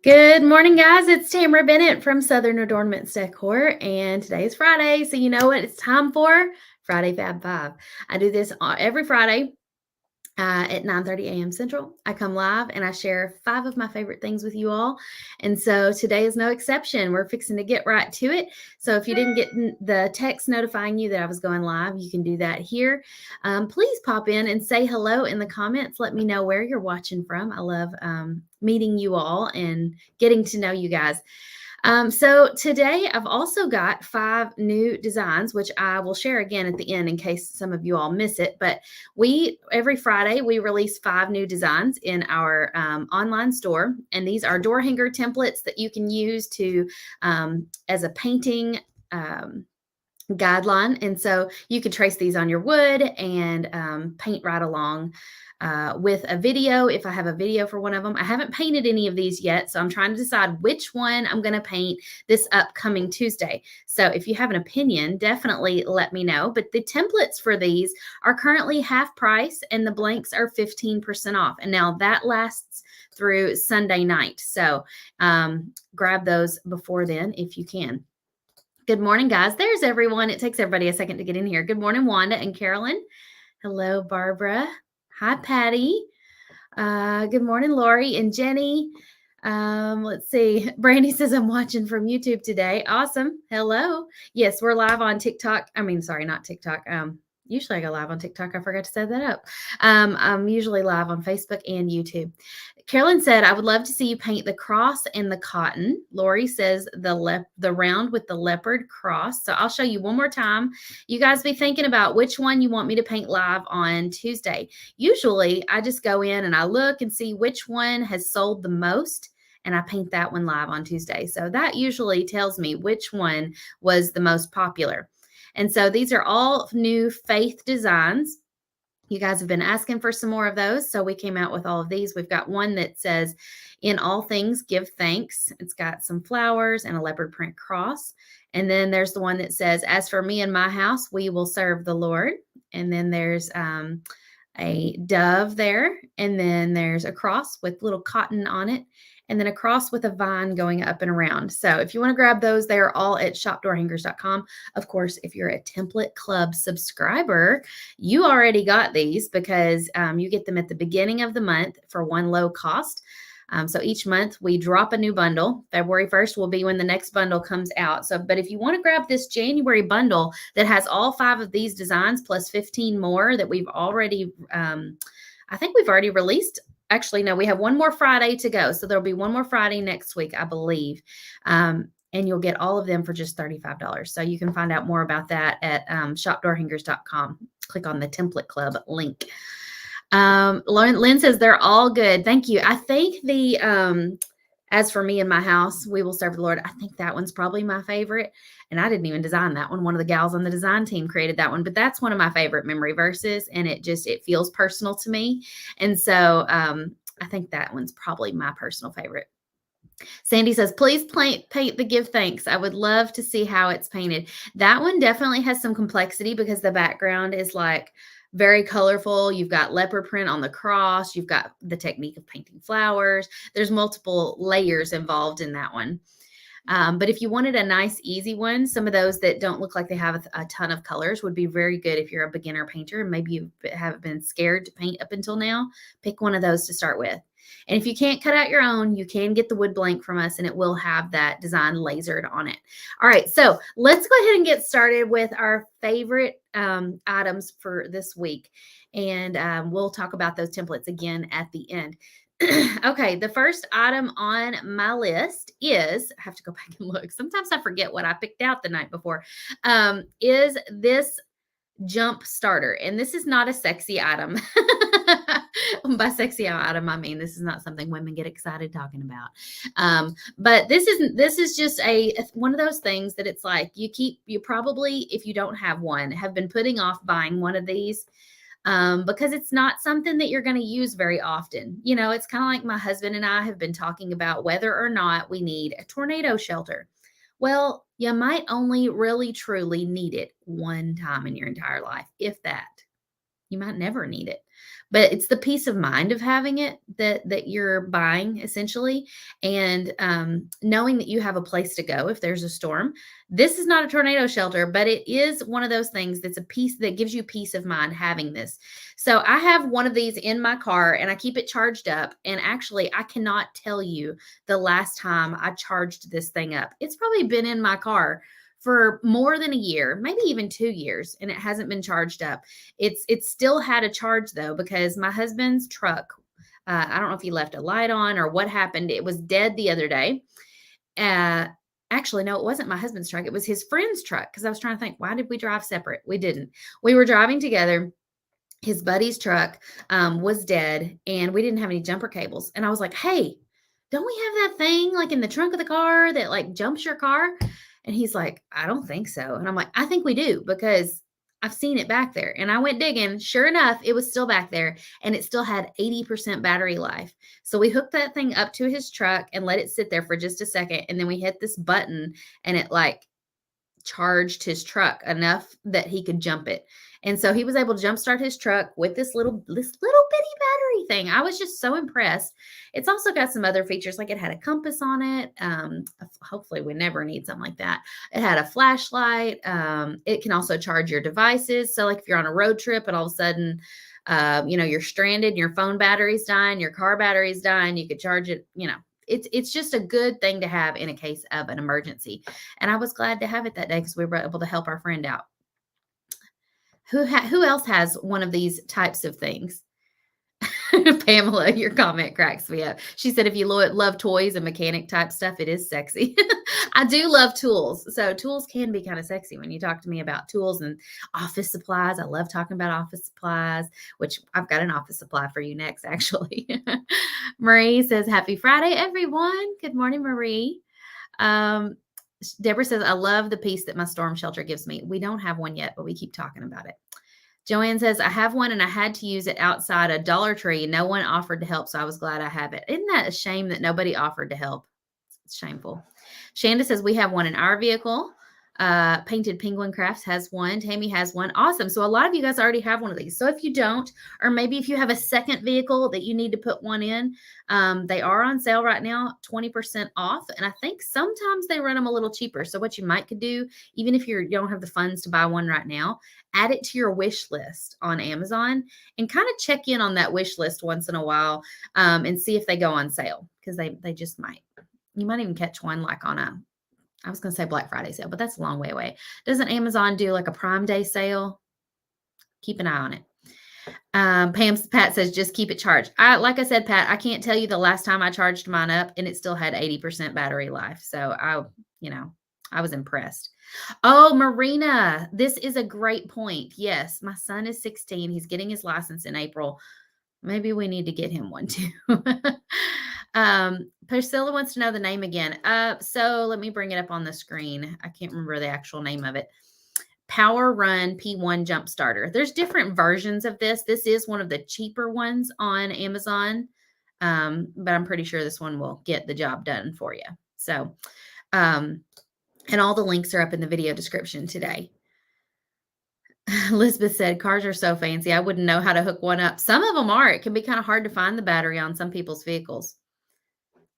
Good morning, guys. It's Tamara Bennett from Southern Adornments Decor, and today is Friday, so you know what it's time for? Friday Fab Five. I do this every Friday at 9:30 a.m. Central. I come live and I share 5 of my favorite things with you all, and so today is no exception. We're fixing to get right to it. So if you didn't get the text notifying you that I was going live, you can do that here. Please pop in and say hello in the comments. Let me know where you're watching from. I love meeting you all and getting to know you guys. So today I've also got 5 new designs, which I will share again at the end in case some of you all miss it. But every Friday we release 5 new designs in our online store, and these are door hanger templates that you can use to as a painting. Guideline. And so you can trace these on your wood and paint right along with a video. If I have a video for one of them, I haven't painted any of these yet. So I'm trying to decide which one I'm going to paint this upcoming Tuesday. So if you have an opinion, definitely let me know. But the templates for these are currently half price and the blanks are 15% off. And now that lasts through Sunday night. So grab those before then if you can. Good morning, guys. There's everyone. It takes everybody a second to get in here. Good morning, Wanda and Carolyn. Hello, Barbara. Hi, Patty. Good morning, Lori and Jenny. Let's see. Brandy says I'm watching from YouTube today. Awesome. Hello. Yes, we're live on TikTok. Sorry, not TikTok. Usually I go live on TikTok. I forgot to set that up. I'm usually live on Facebook and YouTube. Carolyn said, I would love to see you paint the cross and the cotton. Lori says the round with the leopard cross. So I'll show you one more time. You guys be thinking about which one you want me to paint live on Tuesday. Usually I just go in and I look and see which one has sold the most, and I paint that one live on Tuesday. So that usually tells me which one was the most popular. And so these are all new Faith designs. You guys have been asking for some more of those, so we came out with all of these. We've got one that says, in all things, give thanks. It's got some flowers and a leopard print cross. And then there's the one that says, as for me and my house, we will serve the Lord. And then there's a dove there. And then there's a cross with little cotton on it. And then a cross with a vine going up and around. So if you want to grab those, they're all at shopdoorhangers.com. Of course, if you're a Template Club subscriber, you already got these because you get them at the beginning of the month for one low cost. So each month we drop a new bundle. February 1st will be when the next bundle comes out. But if you want to grab this January bundle that has all 5 of these designs plus 15 more that we've already, I think we've already released. Actually, no, we have one more Friday to go. So there'll be one more Friday next week, I believe. And you'll get all of them for just $35. So you can find out more about that at shopdoorhangers.com. Click on the Template Club link. Lynn says they're all good. Thank you. I think the as for me and my house, we will serve the Lord. I think that one's probably my favorite. And I didn't even design that one. One of the gals on the design team created that one, but that's one of my favorite memory verses. And it feels personal to me. And so I think that one's probably my personal favorite. Sandy says, please paint the give thanks. I would love to see how it's painted. That one definitely has some complexity because the background is like very colorful. You've got leopard print on the cross. You've got the technique of painting flowers. There's multiple layers involved in that one. But if you wanted a nice, easy one, some of those that don't look like they have a ton of colors would be very good if you're a beginner painter and maybe you haven't been scared to paint up until now. Pick one of those to start with. And if you can't cut out your own, you can get the wood blank from us and it will have that design lasered on it. All right, so let's go ahead and get started with our favorite items for this week. And we'll talk about those templates again at the end. Okay, the first item on my list is, I have to go back and look. Sometimes I forget what I picked out the night before, is this jump starter. And this is not a sexy item. By sexy item, I mean, this is not something women get excited talking about. But this is just one of those things that it's like you probably, if you don't have one, have been putting off buying one of these. Because it's not something that you're going to use very often. You know, it's kind of like my husband and I have been talking about whether or not we need a tornado shelter. Well, you might only really truly need it one time in your entire life, if that. You might never need it. but it's the peace of mind of having it that you're buying essentially, and knowing that you have a place to go if there's a storm. This is not a tornado shelter, but it is one of those things that's a piece that gives you peace of mind having this. So I have one of these in my car and I keep it charged up. And actually, I cannot tell you the last time I charged this thing up. It's probably been in my car for more than a year, maybe even 2 years, and it hasn't been charged up. It's still had a charge though, because my husband's truck, I don't know if he left a light on or what happened. It was dead the other day. Uh, Actually, no, it wasn't my husband's truck. It was his friend's truck. Because I was trying to think, why did we drive separate? We didn't. We were driving together. His buddy's truck was dead, and we didn't have any jumper cables. And I was like, "Hey, don't we have that thing like in the trunk of the car that like jumps your car?" And he's like, "I don't think so." And I'm like, "I think we do because I've seen it back there." And I went digging. Sure enough, it was still back there and it still had 80% battery life. So we hooked that thing up to his truck and let it sit there for just a second. And then we hit this button and it like charged his truck enough that he could jump it. And so he was able to jumpstart his truck with this little bitty battery thing. I was just so impressed. It's also got some other features, like it had a compass on it. Hopefully we never need something like that. It had a flashlight. It can also charge your devices. So like if you're on a road trip and all of a sudden you're stranded, your phone battery's dying, your car battery's dying, you could charge it, it's just a good thing to have in a case of an emergency. And I was glad to have it that day because we were able to help our friend out. Who else has one of these types of things? Pamela, your comment cracks me up. She said, if you love toys and mechanic type stuff, it is sexy. I do love tools. So tools can be kind of sexy when you talk to me about tools and office supplies. I love talking about office supplies, which I've got an office supply for you next, actually. Marie says, happy Friday, everyone. Good morning, Marie. Deborah says, I love the peace that my storm shelter gives me. We don't have one yet, but we keep talking about it. Joanne says, I have one and I had to use it outside a Dollar Tree. No one offered to help, so I was glad I have it. Isn't that a shame that nobody offered to help? It's shameful. Shanda says, we have one in our vehicle. Painted Penguin Crafts has one. Tammy has one. Awesome. So a lot of you guys already have one of these. So if you don't, or maybe if you have a second vehicle that you need to put one in, they are on sale right now, 20% off. And I think sometimes they run them a little cheaper. So what you might could do, even if you don't have the funds to buy one right now, add it to your wish list on Amazon and kind of check in on that wish list once in a while and see if they go on sale, because they just might. You might even catch one like on I was going to say Black Friday sale, but that's a long way away. Doesn't Amazon do like a Prime Day sale? Keep an eye on it. Pat says, just keep it charged. Like I said, Pat, I can't tell you the last time I charged mine up and it still had 80% battery life. So I was impressed. Oh, Marina, this is a great point. Yes, my son is 16. He's getting his license in April. Maybe we need to get him one too. Priscilla wants to know the name again. So let me bring it up on the screen. I can't remember the actual name of it. Power Run P1 Jump Starter. There's different versions of this. This is one of the cheaper ones on Amazon. But I'm pretty sure this one will get the job done for you. So, and all the links are up in the video description today. Elizabeth said, cars are so fancy. I wouldn't know how to hook one up. Some of them are. It can be kind of hard to find the battery on some people's vehicles.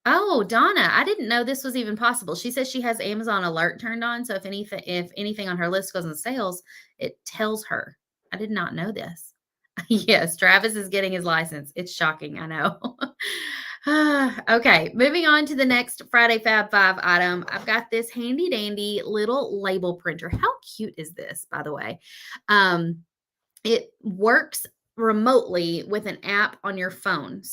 Oh, Donna, I didn't know this was even possible. She says she has Amazon alert turned on. So if anything on her list goes on sales, it tells her. I did not know this. Yes, Travis is getting his license. It's shocking. I know. Okay, moving on to the next Friday Fab 5 item. I've got this handy dandy little label printer. How cute is this, by the way? It works remotely with an app on your phone.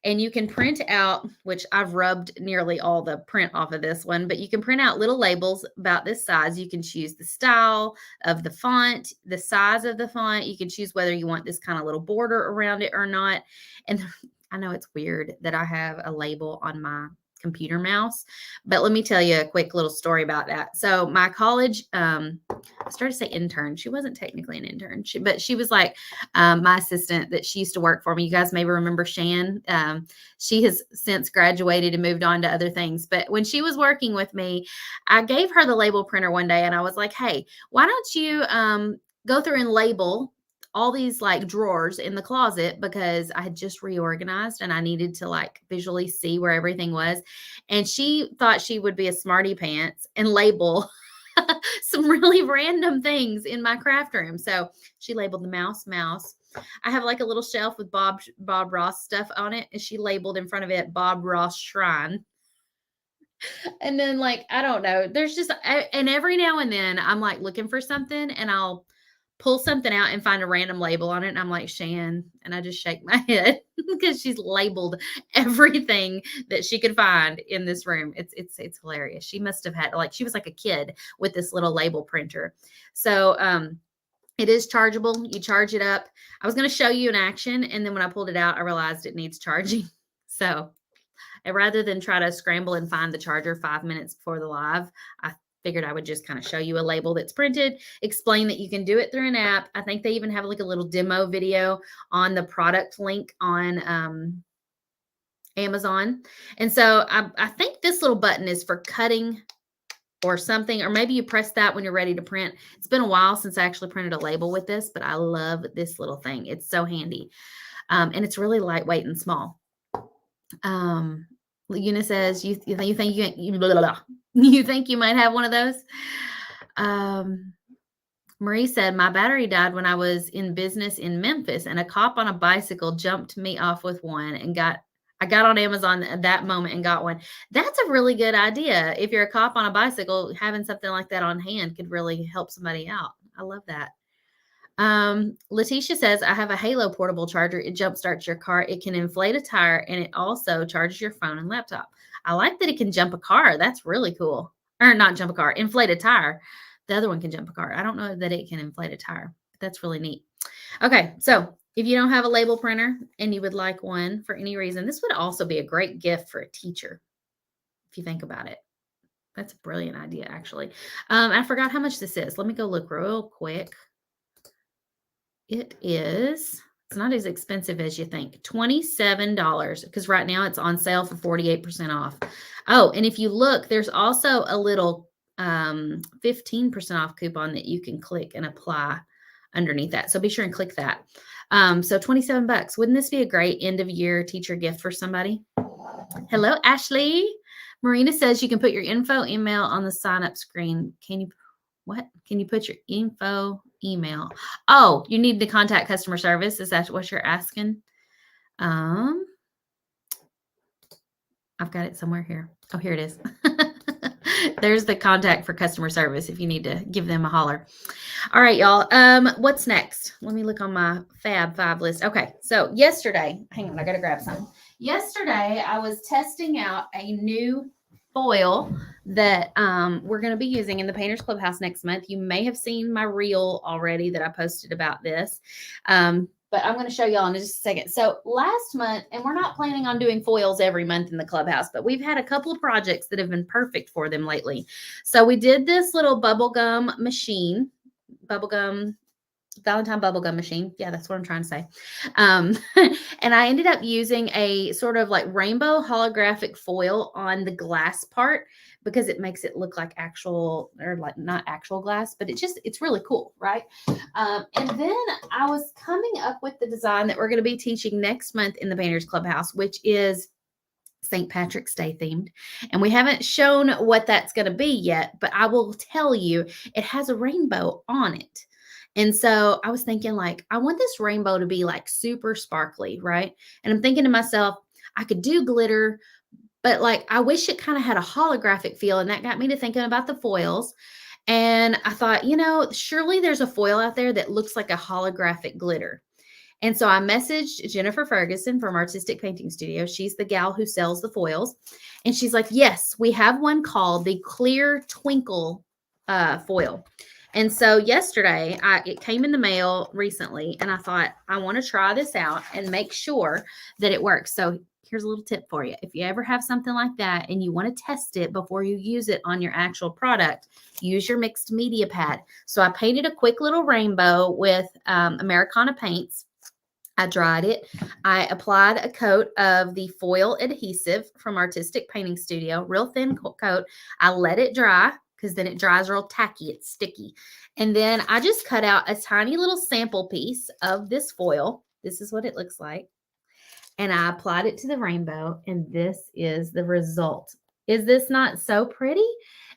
And you can print out, which I've rubbed nearly all the print off of this one, but you can print out little labels about this size. You can choose the style of the font, the size of the font. You can choose whether you want this kind of little border around it or not. And I know it's weird that I have a label on my computer mouse, but let me tell you a quick little story about that. So my college, I started to say intern. She wasn't technically an intern, but she was like my assistant that she used to work for me. You guys maybe remember Shan. She has since graduated and moved on to other things. But when she was working with me, I gave her the label printer one day and I was like, hey, why don't you go through and label all these like drawers in the closet because I had just reorganized and I needed to like visually see where everything was. And she thought she would be a smarty pants and label some really random things in my craft room. So she labeled the mouse. I have like a little shelf with Bob Ross stuff on it, and she labeled in front of it Bob Ross Shrine. And then like I don't know, there's just and every now and then I'm like looking for something and I'll pull something out and find a random label on it and I'm like, Shan, and I just shake my head because she's labeled everything that she could find in this room. It's hilarious. She must have had like she was like a kid with this little label printer. So it is chargeable. You charge it up. I was going to show you an action, and then when I pulled it out, I realized it needs charging. So rather than try to scramble and find the charger 5 minutes before the live, I figured I would just kind of show you a label that's printed, explain that you can do it through an app. I think they even have like a little demo video on the product link on Amazon. And so I think this little button is for cutting or something, or maybe you press that when you're ready to print. It's been a while since I actually printed a label with this, but I love this little thing. It's so handy. And it's really lightweight and small. Una says, you think you think you might have one of those? Marie said, my battery died when I was in business in Memphis, and a cop on a bicycle jumped me off with one and I got on Amazon at that moment and got one. That's a really good idea. If you're a cop on a bicycle, having something like that on hand could really help somebody out. I love that. Letitia says, I have a Halo portable charger. It jump starts your car. It can inflate a tire, and it also charges your phone and laptop. I like that it can jump a car. That's really cool. Or not jump a car, inflate a tire. The other one can jump a car. I don't know that it can inflate a tire, but that's really neat. Okay, so if you don't have a label printer and you would like one for any reason, this would also be a great gift for a teacher, if you think about it. That's a brilliant idea, actually. I forgot how much this is. Let me go look real quick. It's not as expensive as you think. $27, because right now it's on sale for 48% off. Oh, and if you look, there's also a little 15% off coupon that you can click and apply underneath that. So be sure and click that. So $27. Wouldn't this be a great end of year teacher gift for somebody? Hello, Ashley. Marina says you can put your info email on the sign up screen. Can you put your info email? Oh, you need to contact customer service. Is that what you're asking? I've got it somewhere here. Oh, here it is. There's the contact for customer service if you need to give them a holler. All right, y'all. What's next? Let me look on my Fab 5 list. Okay, so yesterday, hang on, I gotta grab some. Yesterday, I was testing out a new foil that we're going to be using in the Painters Clubhouse next month. You may have seen my reel already that I posted about this. But I'm going to show y'all in just a second. So last month, and we're not planning on doing foils every month in the clubhouse, but we've had a couple of projects that have been perfect for them lately. So we did this little bubblegum machine, Valentine bubblegum machine. Yeah, that's what I'm trying to say. And I ended up using a sort of like rainbow holographic foil on the glass part because it makes it look like actual, or like not actual glass, but it's really cool, right? And then I was coming up with the design that we're going to be teaching next month in the Painters Clubhouse, which is St. Patrick's Day themed. And we haven't shown what that's going to be yet, but I will tell you, it has a rainbow on it. And so I was thinking, like, I want this rainbow to be like super sparkly, right? And I'm thinking to myself, I could do glitter, but like, I wish it kind of had a holographic feel. And that got me to thinking about the foils. And I thought, surely there's a foil out there that looks like a holographic glitter. And so I messaged Jennifer Ferguson from Artistic Painting Studio. She's the gal who sells the foils. And she's like, yes, we have one called the Clear Twinkle foil. And so yesterday, it came in the mail recently, and I thought, I want to try this out and make sure that it works. So here's a little tip for you. If you ever have something like that and you want to test it before you use it on your actual product, use your mixed media pad. So I painted a quick little rainbow with Americana paints. I dried it. I applied a coat of the foil adhesive from Artistic Painting Studio, real thin coat. I let it dry. because then it dries real tacky. It's sticky. And then I just cut out a tiny little sample piece of this foil. This is what it looks like. And I applied it to the rainbow, and this is the result. Is this not so pretty?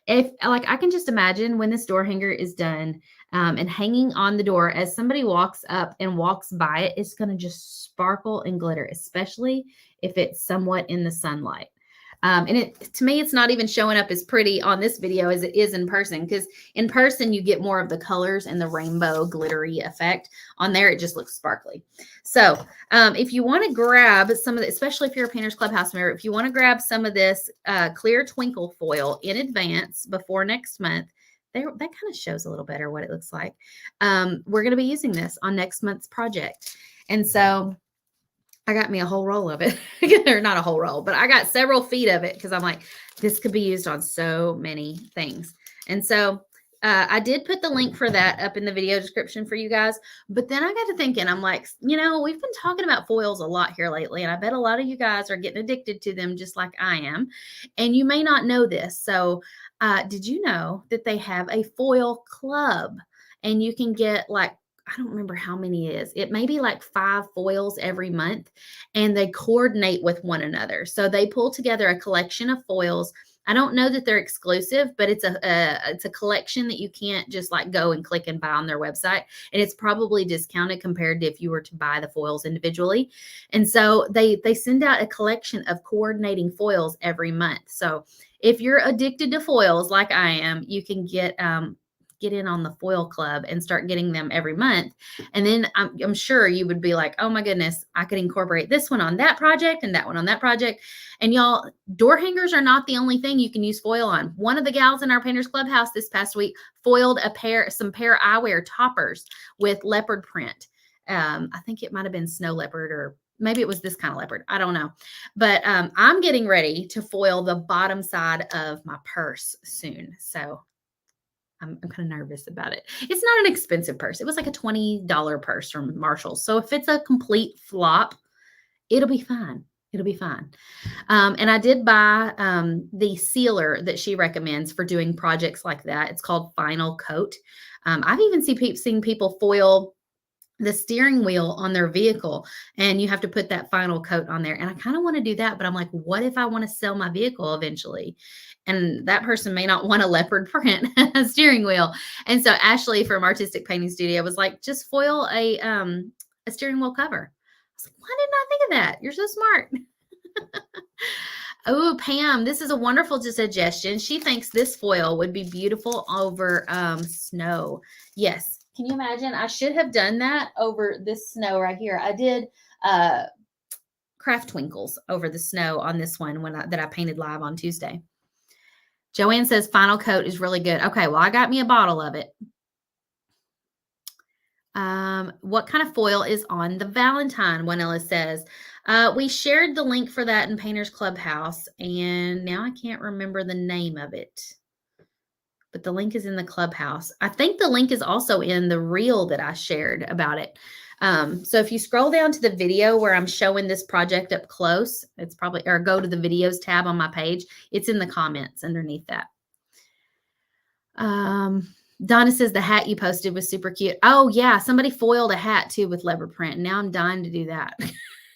If like I can just imagine when this door hanger is done and hanging on the door, as somebody walks up and walks by it, it's going to just sparkle and glitter, especially if it's somewhat in the sunlight. And to me, it's not even showing up as pretty on this video as it is in person, because in person you get more of the colors and the rainbow glittery effect. On there, it just looks sparkly. So if you want to grab some of the, especially if you're a Painters Clubhouse member, if you want to grab some of this clear twinkle foil in advance before next month, that kind of shows a little better what it looks like. We're going to be using this on next month's project. And so I got me a whole roll of it, or not a whole roll, but I got several feet of it because I'm like, this could be used on so many things. And so I did put the link for that up in the video description for you guys. But then I got to thinking, I'm like, we've been talking about foils a lot here lately, and I bet a lot of you guys are getting addicted to them just like I am. And you may not know this. So did you know that they have a foil club? And you can get like, I don't remember how many it is. It may be like 5 foils every month, and they coordinate with one another. So they pull together a collection of foils. I don't know that they're exclusive, but it's a collection that you can't just like go and click and buy on their website. And it's probably discounted compared to if you were to buy the foils individually. And so they send out a collection of coordinating foils every month. So if you're addicted to foils like I am, you can get in on the foil club and start getting them every month. And then I'm sure you would be like, oh my goodness, I could incorporate this one on that project and that one on that project. And y'all, door hangers are not the only thing you can use foil on. One of the gals in our Painters Clubhouse this past week foiled some pair eyewear toppers with leopard print. I think it might've been snow leopard, or maybe it was this kind of leopard. I don't know. But I'm getting ready to foil the bottom side of my purse soon. So I'm kind of nervous about it. It's not an expensive purse. It was like a $20 purse from Marshalls. So if it's a complete flop, it'll be fine. It'll be fine. And I did buy the sealer that she recommends for doing projects like that. It's called Final Coat. I've even seen people foil the steering wheel on their vehicle, and you have to put that final coat on there. And I kind of want to do that, but I'm like, what if I want to sell my vehicle eventually? And that person may not want a leopard print steering wheel. And so Ashley from Artistic Painting Studio was like, just foil a steering wheel cover. I was like, why didn't I think of that? You're so smart. Oh, Pam, this is a wonderful suggestion. She thinks this foil would be beautiful over snow. Yes. Can you imagine? I should have done that over this snow right here. I did craft twinkles over the snow on this one that I painted live on Tuesday. Joanne says Final Coat is really good. Okay, well, I got me a bottle of it. What kind of foil is on the Valentine? Juanella says. We shared the link for that in Painters Clubhouse, and now I can't remember the name of it. But the link is in the Clubhouse. I think the link is also in the reel that I shared about it. So if you scroll down to the video where I'm showing this project up close, it's probably, or go to the videos tab on my page. It's in the comments underneath that. Donna says the hat you posted was super cute. Oh yeah. Somebody foiled a hat too with leopard print. Now I'm dying to do that.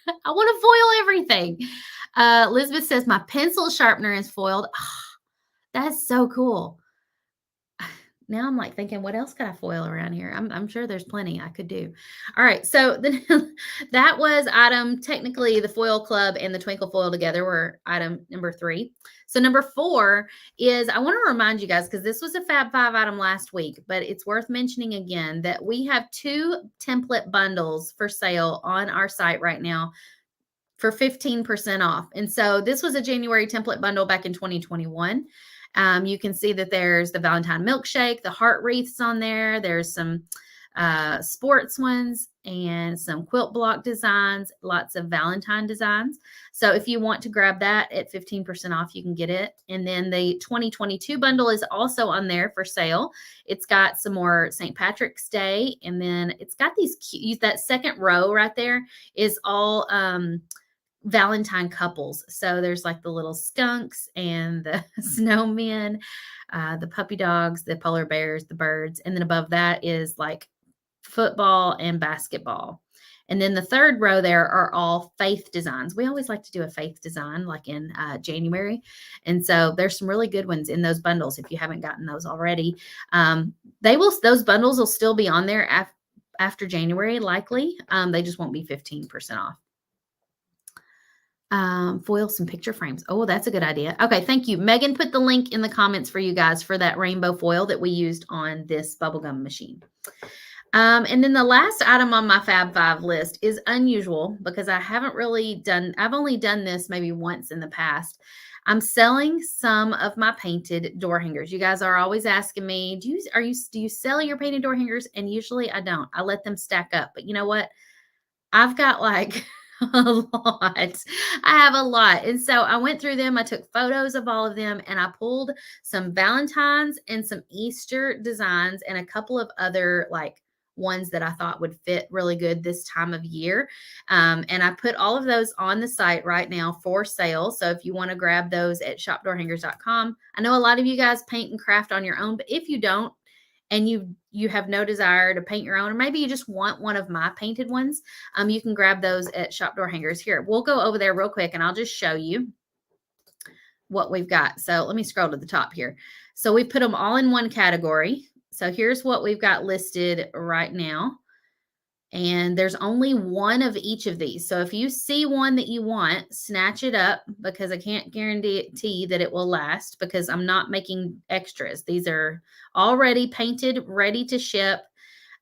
I want to foil everything. Elizabeth says my pencil sharpener is foiled. Oh, that's so cool. Now I'm like thinking, what else could I foil around here? I'm sure there's plenty I could do. All right. So then that was technically the foil club and the twinkle foil together were item number 3. So number 4 is, I want to remind you guys, because this was a Fab 5 item last week, but it's worth mentioning again that we have 2 template bundles for sale on our site right now for 15% off. And so this was a January template bundle back in 2021. You can see that there's the Valentine milkshake, the heart wreaths on there. There's some sports ones and some quilt block designs, lots of Valentine designs. So if you want to grab that at 15% off, you can get it. And then the 2022 bundle is also on there for sale. It's got some more St. Patrick's Day. And then it's got these cute, that second row right there is all Valentine couples. So there's like the little skunks and the snowmen, the puppy dogs, the polar bears, the birds. And then above that is like football and basketball. And then the third row there are all faith designs. We always like to do a faith design like in January. And so there's some really good ones in those bundles if you haven't gotten those already. Those bundles will still be on there after January, likely. They just won't be 15% off. Foil some picture frames. Oh, that's a good idea. Okay, thank you. Megan put the link in the comments for you guys for that rainbow foil that we used on this bubblegum machine. And then the last item on my Fab 5 list is unusual because I've only done this maybe once in the past. I'm selling some of my painted door hangers. You guys are always asking me, do you sell your painted door hangers? And usually I don't. I let them stack up. But you know what? I've got like a lot. I have a lot. And so I went through them. I took photos of all of them and I pulled some Valentine's and some Easter designs and a couple of other like ones that I thought would fit really good this time of year. And I put all of those on the site right now for sale. So if you want to grab those at shopdoorhangers.com, I know a lot of you guys paint and craft on your own, but if you don't, and you have no desire to paint your own, or maybe you just want one of my painted ones, you can grab those at Shop Door Hangers. Here, we'll go over there real quick and I'll just show you what we've got. So let me scroll to the top here. So we put them all in one category. So here's what we've got listed right now. And there's only one of each of these. So if you see one that you want, snatch it up because I can't guarantee that it will last because I'm not making extras. These are already painted, ready to ship,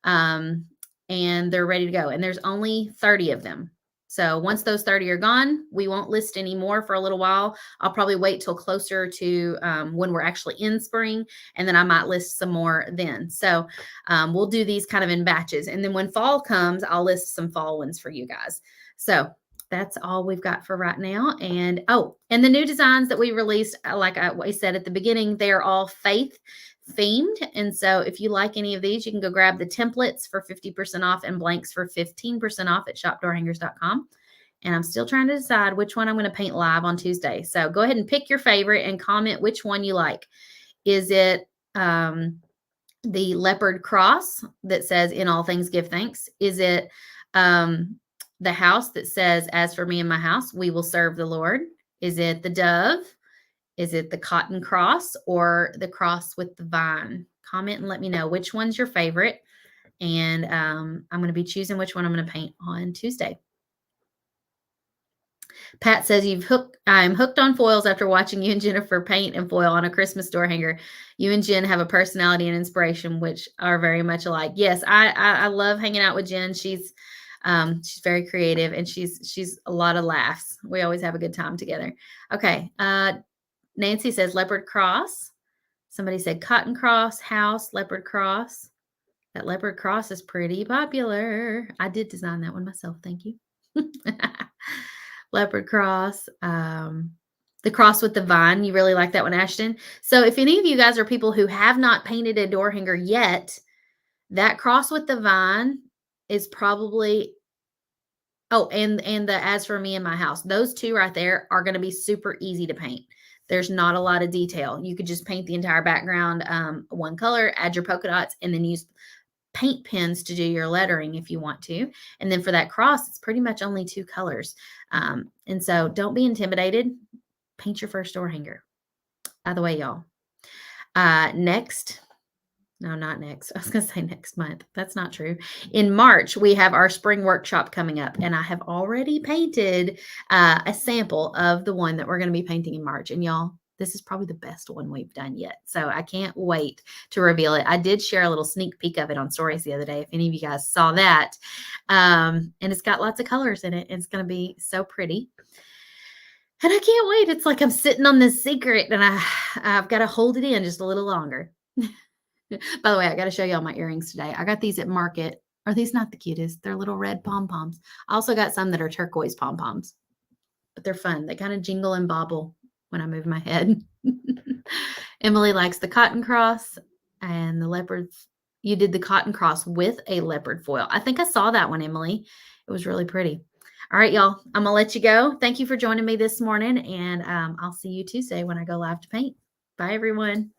and they're ready to go. And there's only 30 of them. So once those 30 are gone, we won't list any more for a little while. I'll probably wait till closer to when we're actually in spring, and then I might list some more then. So we'll do these kind of in batches. And then when fall comes, I'll list some fall ones for you guys. So that's all we've got for right now. And and the new designs that we released, like I said at the beginning, they are all faith themed. And so if you like any of these, you can go grab the templates for 50% off and blanks for 15% off at shopdoorhangers.com. And I'm still trying to decide which one I'm going to paint live on Tuesday. So go ahead and pick your favorite and comment which one you like. Is it the leopard cross that says, "In all things give thanks"? Is it the house that says, "As for me and my house, we will serve the Lord"? Is it the dove? Is it the cotton cross or the cross with the vine? Comment and let me know which one's your favorite. And I'm going to be choosing which one I'm going to paint on Tuesday. Pat says, I'm hooked on foils after watching you and Jennifer paint and foil on a Christmas door hanger. You and Jen have a personality and inspiration, which are very much alike. Yes, I love hanging out with Jen. She's very creative and she's a lot of laughs. We always have a good time together. Okay. Nancy says leopard cross. Somebody said cotton cross, house, leopard cross. That leopard cross is pretty popular. I did design that one myself. Thank you. Leopard cross. The cross with the vine. You really like that one, Ashton? So if any of you guys are people who have not painted a door hanger yet, that cross with the vine is probably... Oh, and the As for Me and My House. Those two right there are going to be super easy to paint. There's not a lot of detail. You could just paint the entire background one color, add your polka dots, and then use paint pens to do your lettering if you want to. And then for that cross, it's pretty much only 2 colors. And so don't be intimidated. Paint your first door hanger. By the way, y'all. Next. No, not next. I was going to say next month. That's not true. In March, we have our spring workshop coming up, and I have already painted a sample of the one that we're going to be painting in March. And y'all, this is probably the best one we've done yet. So I can't wait to reveal it. I did share a little sneak peek of it on stories the other day, if any of you guys saw that. And it's got lots of colors in it. It's going to be so pretty. And I can't wait. It's like I'm sitting on this secret, and I've got to hold it in just a little longer. By the way, I got to show y'all my earrings today. I got these at Market. Are these not the cutest? They're little red pom-poms. I also got some that are turquoise pom-poms, but they're fun. They kind of jingle and bobble when I move my head. Emily likes the cotton cross and the leopard. You did the cotton cross with a leopard foil. I think I saw that one, Emily. It was really pretty. All right, y'all. I'm gonna let you go. Thank you for joining me this morning, and I'll see you Tuesday when I go live to paint. Bye, everyone.